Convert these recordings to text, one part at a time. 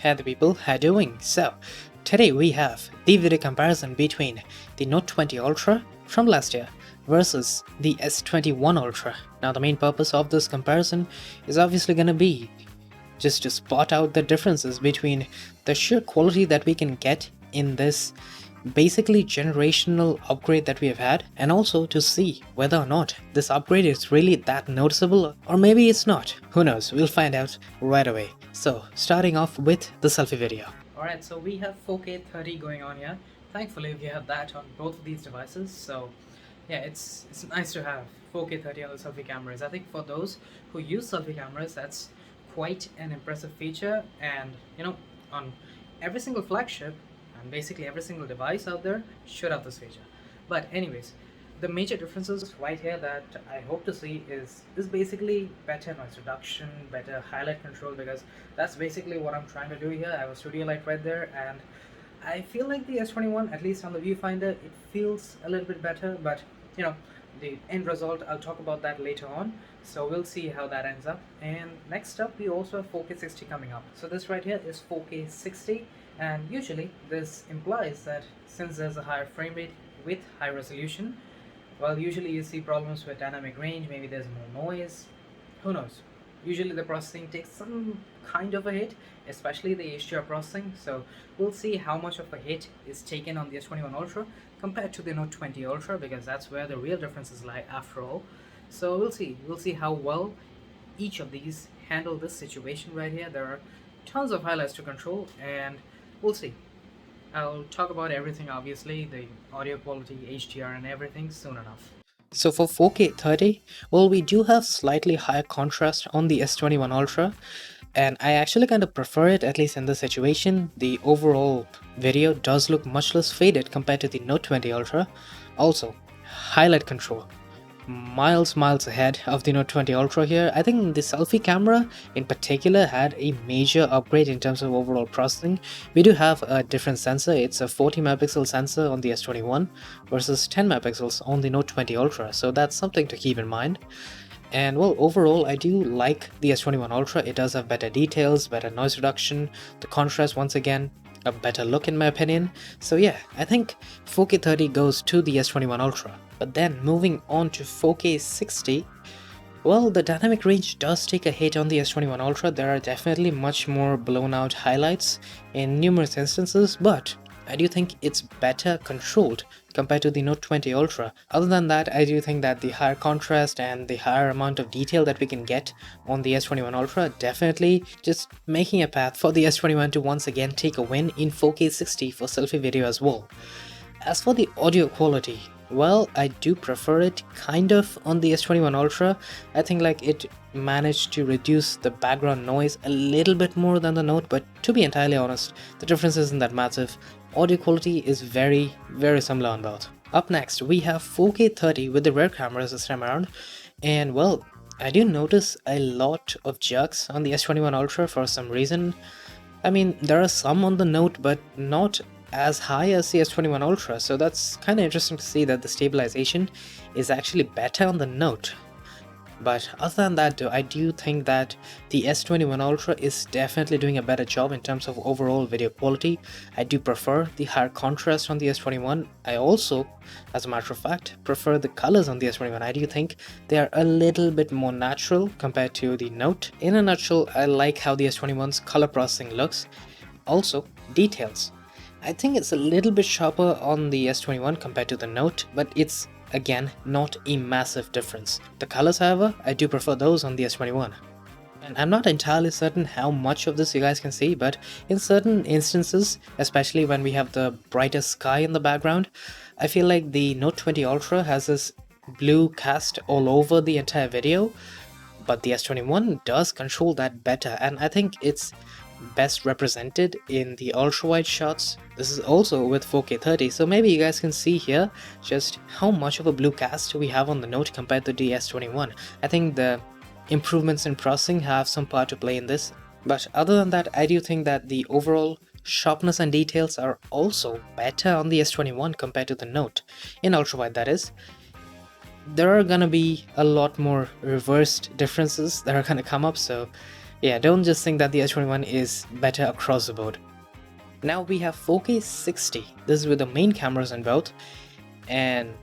Hey the people, how you doing? So, today we have the video comparison between the Note 20 Ultra from last year versus the S21 Ultra. Now the main purpose of this comparison is obviously gonna be just to spot out the differences between the sheer quality that we can get in this basically generational upgrade that we have had, and also to see whether or not this upgrade is really that noticeable, or maybe it's not. Who knows, we'll find out right away. So starting off with the selfie video. Alright, so we have 4K 30 going on here. Thankfully we have that on both of these devices, so yeah, it's nice to have 4K 30 on the selfie cameras. I think for those who use selfie cameras, that's quite an impressive feature, and on every single flagship and basically every single device out there should have this feature. But anyways, the major differences right here that I hope to see is basically better noise reduction, better highlight control, because that's basically what I'm trying to do here. I have a studio light right there, and I feel like the S21, at least on the viewfinder, it feels a little bit better, but the end result, I'll talk about that later on, so we'll see how that ends up. And next up, we also have 4K 60 coming up. So this right here is 4K 60, and usually this implies that since there's a higher frame rate with high resolution, well, usually you see problems with dynamic range, maybe there's more noise, who knows. Usually the processing takes some kind of a hit, especially the HDR processing, so we'll see how much of a hit is taken on the S21 Ultra compared to the Note 20 Ultra, because that's where the real differences lie after all. So we'll see how well each of these handle this situation right here. There are tons of highlights to control, and we'll see. I'll talk about everything, obviously, the audio quality, HDR and everything soon enough. So for 4K 30, well, we do have slightly higher contrast on the S21 Ultra, and I actually kind of prefer it, at least in this situation. The overall video does look much less faded compared to the Note 20 Ultra. Also, highlight control, miles ahead of the Note 20 Ultra here. I think the selfie camera in particular had a major upgrade in terms of overall processing. We do have a different sensor. It's a 40 megapixel sensor on the S21 versus 10 megapixels on the Note 20 Ultra, so that's something to keep in mind. And well, overall I do like the S21 Ultra. It does have better details, better noise reduction, the contrast, once again, a better look in my opinion. So yeah, I think 4K 30 goes to the S21 Ultra. But then moving on to 4K 60, well, the dynamic range does take a hit on the S21 Ultra. There are definitely much more blown out highlights in numerous instances, but I do think it's better controlled compared to the Note 20 Ultra. Other than that, I do think that the higher contrast and the higher amount of detail that we can get on the S21 Ultra definitely just making a path for the S21 to once again take a win in 4K 60 for selfie video as well. As for the audio quality, well, I do prefer it kind of on the S21 Ultra. I think like it managed to reduce the background noise a little bit more than the Note, but to be entirely honest, the difference isn't that massive. Audio quality is very similar on both. Up next, we have 4K 30 with the rear cameras this time around, and well, I do notice a lot of jerks on the S21 Ultra for some reason. I mean, there are some on the Note, but not as high as the S21 Ultra, so that's kind of interesting to see that the stabilization is actually better on the Note. But other than that though, I do think that the S21 Ultra is definitely doing a better job in terms of overall video quality. I do prefer the higher contrast on the S21. I also, as a matter of fact, prefer the colors on the S21. I do think they are a little bit more natural compared to the Note. In a nutshell, I like how the S21's color processing looks. Also, details. I think it's a little bit sharper on the S21 compared to the Note, but it's again not a massive difference. The colors, however, I do prefer those on the S21. And I'm not entirely certain how much of this you guys can see, but in certain instances, especially when we have the brighter sky in the background, I feel like the Note 20 Ultra has this blue cast all over the entire video, but the S21 does control that better, and I think it's best represented in the ultra wide shots. This is also with 4K 30, so maybe you guys can see here just how much of a blue cast we have on the Note compared to the S21. I think the improvements in processing have some part to play in this, but other than that, I do think that the overall sharpness and details are also better on the S21 compared to the Note, in ultra wide that is. There are gonna be a lot more reversed differences that are gonna come up, so Yeah, don't just think that the S21 is better across the board. Now we have 4K 60. This is with the main cameras on both. And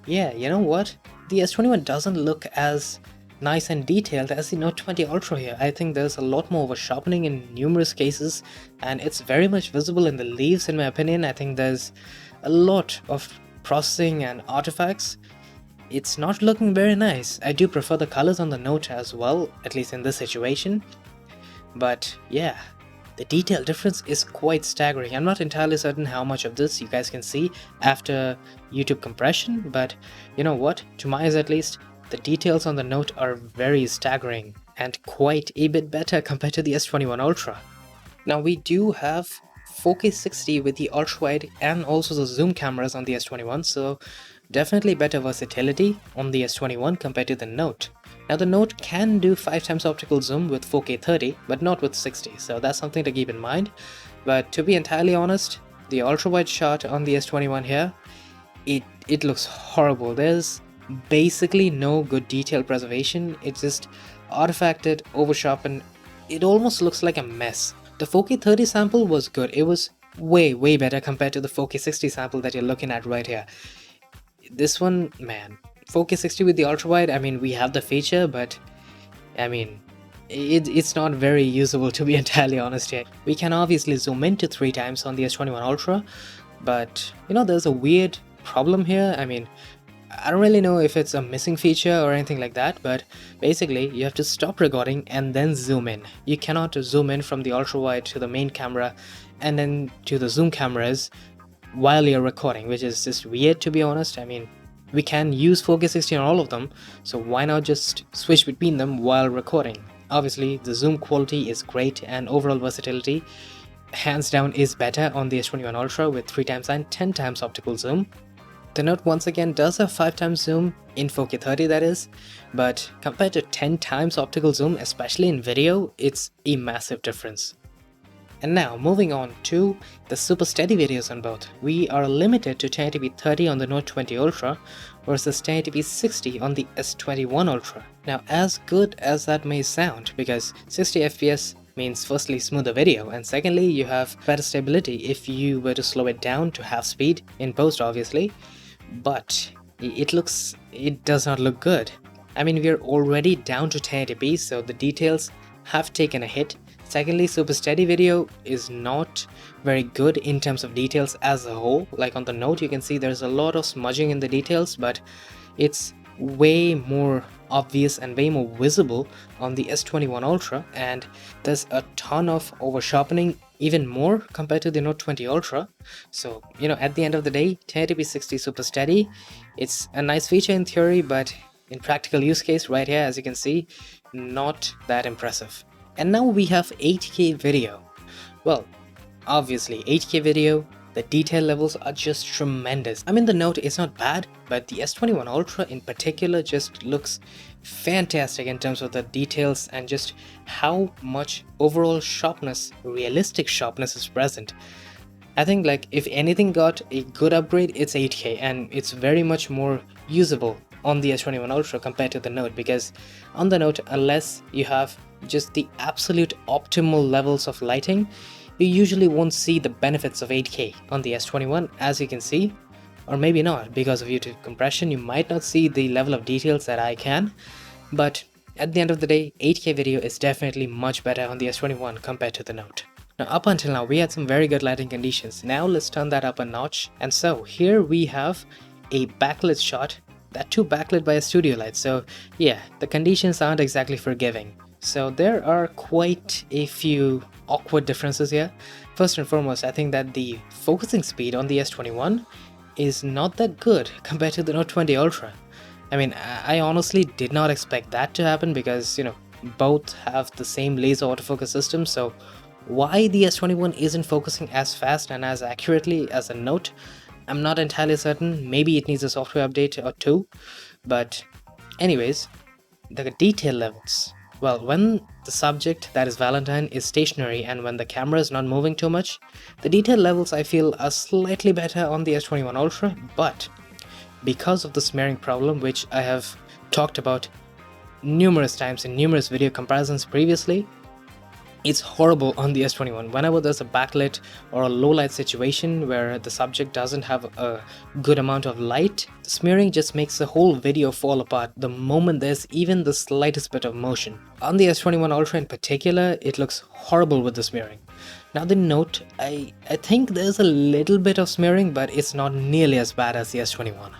yeah, you know what? The S21 doesn't look as nice and detailed as the Note 20 Ultra here. I think there's a lot more of a sharpening in numerous cases, and it's very much visible in the leaves in my opinion. I think there's a lot of processing and artifacts. It's not looking very nice. I do prefer the colors on the Note as well, at least in this situation. But yeah, the detail difference is quite staggering. I'm not entirely certain how much of this you guys can see after YouTube compression, but you know what, to my eyes at least, the details on the Note are very staggering and quite a bit better compared to the S21 Ultra. Now we do have 4K 60 with the ultra-wide and also the zoom cameras on the S21, so definitely better versatility on the S21 compared to the Note. Now the Note can do 5x optical zoom with 4K 30, but not with 60, so that's something to keep in mind. But to be entirely honest, the ultra-wide shot on the S21 here, it looks horrible. There's basically no good detail preservation. It's just artifacted, over-sharpened. It almost looks like a mess. The 4K 30 sample was good. It was way better compared to the 4K 60 sample that you're looking at right here. This one, man, 4K 60 with the ultra-wide, I mean, we have the feature, but I mean, it's not very usable to be entirely honest here. We can obviously zoom into 3 times on the S21 Ultra, but you know, there's a weird problem here. I mean, I don't really know if it's a missing feature or anything like that, but basically you have to stop recording and then zoom in. You cannot zoom in from the ultra-wide to the main camera and then to the zoom cameras while you're recording, which is just weird to be honest. I mean, we can use 4K 60 on all of them, so why not just switch between them while recording? Obviously, the zoom quality is great and overall versatility hands down is better on the S21 Ultra with 3x and 10x optical zoom. The Note once again does have 5x zoom in 4K 30 that is, but compared to 10x optical zoom, especially in video, it's a massive difference. And now moving on to the super steady videos on both. We are limited to 1080p 30 on the Note 20 Ultra versus 1080p 60 on the S21 Ultra. Now as good as that may sound, because 60 FPS means firstly smoother video and secondly you have better stability if you were to slow it down to half speed in post obviously, but it does not look good. I mean, we're already down to 1080p, so the details have taken a hit. Secondly, super steady video is not very good in terms of details as a whole. Like on the Note, you can see there's a lot of smudging in the details, but it's way more obvious and way more visible on the S21 Ultra, and there's a ton of over sharpening, even more compared to the Note 20 Ultra. So, you know, at the end of the day, 1080p 60 super steady, it's a nice feature in theory, but in practical use case right here, as you can see, not that impressive. And now we have 8K video. Well, obviously 8K video, the detail levels are just tremendous. I mean, the Note is not bad, but the S21 Ultra in particular just looks fantastic in terms of the details and just how much overall sharpness, realistic sharpness is present. I think like if anything got a good upgrade, it's 8K, and it's very much more usable on the S21 Ultra compared to the Note, because on the Note, unless you have just the absolute optimal levels of lighting, you usually won't see the benefits of 8K on the S21, as you can see, or maybe not. Because of YouTube compression, you might not see the level of details that I can, but at the end of the day, 8K video is definitely much better on the S21 compared to the Note. Now up until now, we had some very good lighting conditions. Now let's turn that up a notch, and so here we have a backlit shot, that too backlit by a studio light, so yeah, the conditions aren't exactly forgiving. So there are quite a few awkward differences here. First and foremost, I think that the focusing speed on the S21 is not that good compared to the Note 20 Ultra. I mean, I honestly did not expect that to happen because, you know, both have the same laser autofocus system, so why the S21 isn't focusing as fast and as accurately as a Note, I'm not entirely certain. Maybe it needs a software update or two, but anyways, the detail levels. Well, when the subject, that is Valentine, is stationary and when the camera is not moving too much, the detail levels I feel are slightly better on the S21 Ultra, but because of the smearing problem, which I have talked about numerous times in numerous video comparisons previously, It's horrible on the S21. Whenever there's a backlit or a low light situation where the subject doesn't have a good amount of light, the smearing just makes the whole video fall apart the moment there's even the slightest bit of motion. On the S21 Ultra in particular, it looks horrible with the smearing. Now the Note, I think there's a little bit of smearing, but it's not nearly as bad as the S21.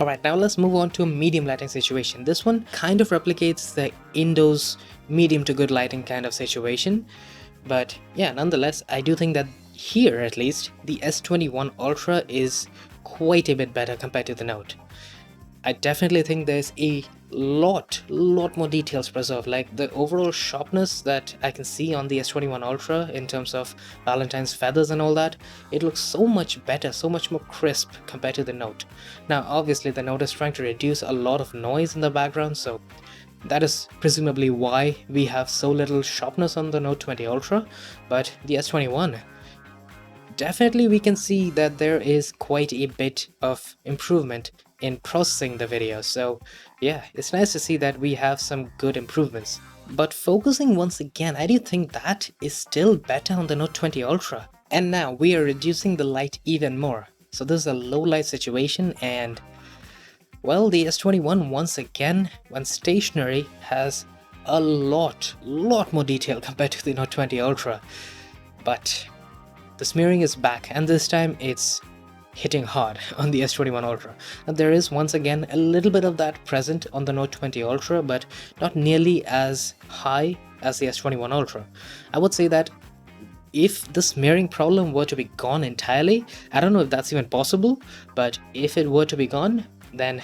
Alright, now let's move on to a medium lighting situation. This one kind of replicates the indoors medium to good lighting kind of situation. But yeah, nonetheless, I do think that here at least, the S21 Ultra is quite a bit better compared to the Note. I definitely think there's a lot more details preserved, like the overall sharpness that I can see on the S21 Ultra in terms of Valentine's feathers and all that. It looks so much better, so much more crisp compared to the Note. Now obviously the Note is trying to reduce a lot of noise in the background, so that is presumably why we have so little sharpness on the Note 20 Ultra, but the S21, definitely we can see that there is quite a bit of improvement in processing the video. So yeah, it's nice to see that we have some good improvements. But focusing once again, I do think that is still better on the Note 20 Ultra. And now we are reducing the light even more. So this is a low light situation, and well, the S21 once again, when stationary, has a lot more detail compared to the Note 20 Ultra. But the smearing is back, and this time it's hitting hard on the S21 Ultra. And there is once again a little bit of that present on the Note 20 Ultra, but not nearly as high as the S21 Ultra. I would say that if the smearing problem were to be gone entirely, I don't know if that's even possible, but if it were to be gone, then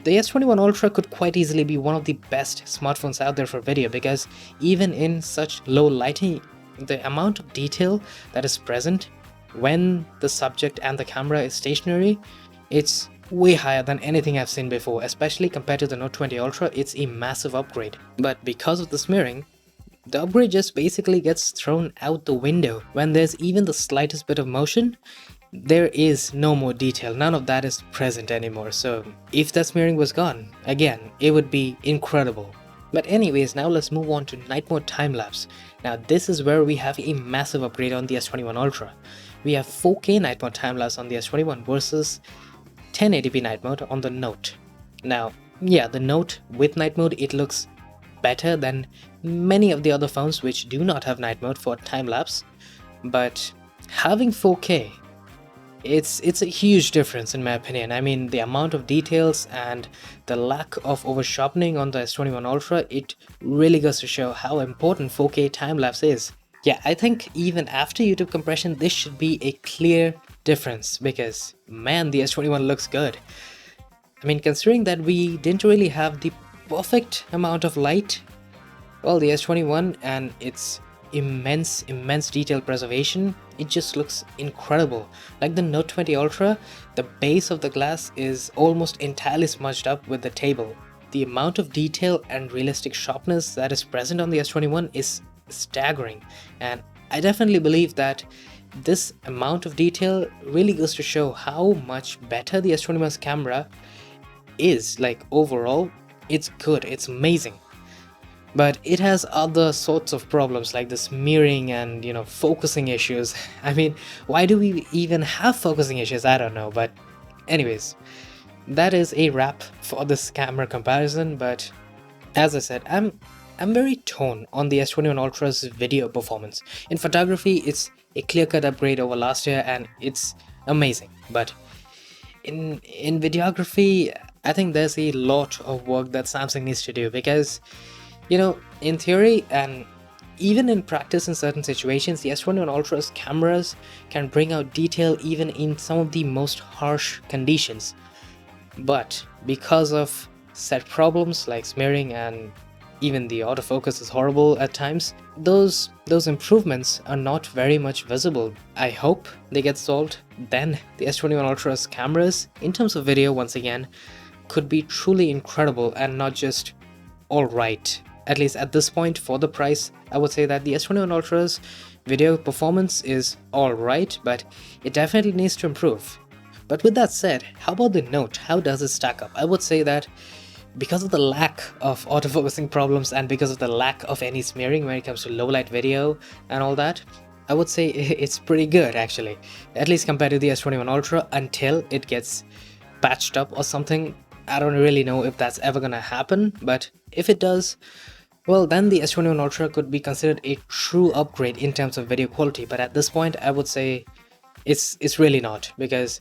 the S21 Ultra could quite easily be one of the best smartphones out there for video, because even in such low lighting, the amount of detail that is present when the subject and the camera is stationary, it's way higher than anything I've seen before. Especially compared to the Note 20 Ultra, it's a massive upgrade. But because of the smearing, the upgrade just basically gets thrown out the window. When there's even the slightest bit of motion, there is no more detail, none of that is present anymore. So if that smearing was gone, again, it would be incredible. But anyways, now let's move on to night mode time-lapse. Now this is where we have a massive upgrade on the S21 Ultra. We have 4K night mode time-lapse on the S21 versus 1080p night mode on the Note. Now, yeah, the Note with night mode, it looks better than many of the other phones which do not have night mode for time-lapse. But having 4K, it's a huge difference in my opinion. I mean, the amount of details and the lack of over sharpening on the S21 Ultra, it really goes to show how important 4K time-lapse is. Yeah, I think even after YouTube compression, this should be a clear difference, because man, the S21 looks good. I mean, considering that we didn't really have the perfect amount of light, well, the S21 and its immense detail preservation, it just looks incredible. Like the Note 20 Ultra, the base of the glass is almost entirely smudged up with the table. The amount of detail and realistic sharpness that is present on the S21 is staggering, and I definitely believe that this amount of detail really goes to show how much better the S21's camera is. Like overall, it's good, it's amazing. But it has other sorts of problems like the smearing and, you know, focusing issues. I mean, why do we even have focusing issues? I don't know. But anyways, that is a wrap for this camera comparison. But as I said, I'm very torn on the S21 Ultra's video performance. In photography, it's a clear-cut upgrade over last year and it's amazing. But in videography, I think there's a lot of work that Samsung needs to do, because, you know, in theory and even in practice in certain situations, the S21 Ultra's cameras can bring out detail even in some of the most harsh conditions. But because of set problems like smearing and even the autofocus is horrible at times, those improvements are not very much visible. I hope they get solved. Then the S21 Ultra's cameras, in terms of video once again, could be truly incredible and not just alright. At least at this point, for the price, I would say that the S21 Ultra's video performance is alright, but it definitely needs to improve. But with that said, how about the Note? How does it stack up? I would say that because of the lack of autofocusing problems and because of the lack of any smearing when it comes to low light video and all that, I would say it's pretty good actually, at least compared to the S21 Ultra, until it gets patched up or something. I don't really know if that's ever gonna happen, but if it does, well, then the S21 Ultra could be considered a true upgrade in terms of video quality. But at this point, I would say it's really not, because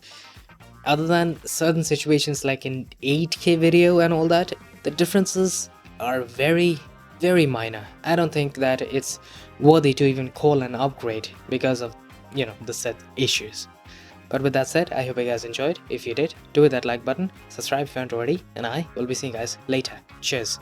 other than certain situations like in 8K video and all that, the differences are very, very minor. I don't think that it's worthy to even call an upgrade because of, the set issues. But with that said, I hope you guys enjoyed. If you did, do hit that like button, subscribe if you haven't already, and I will be seeing you guys later. Cheers.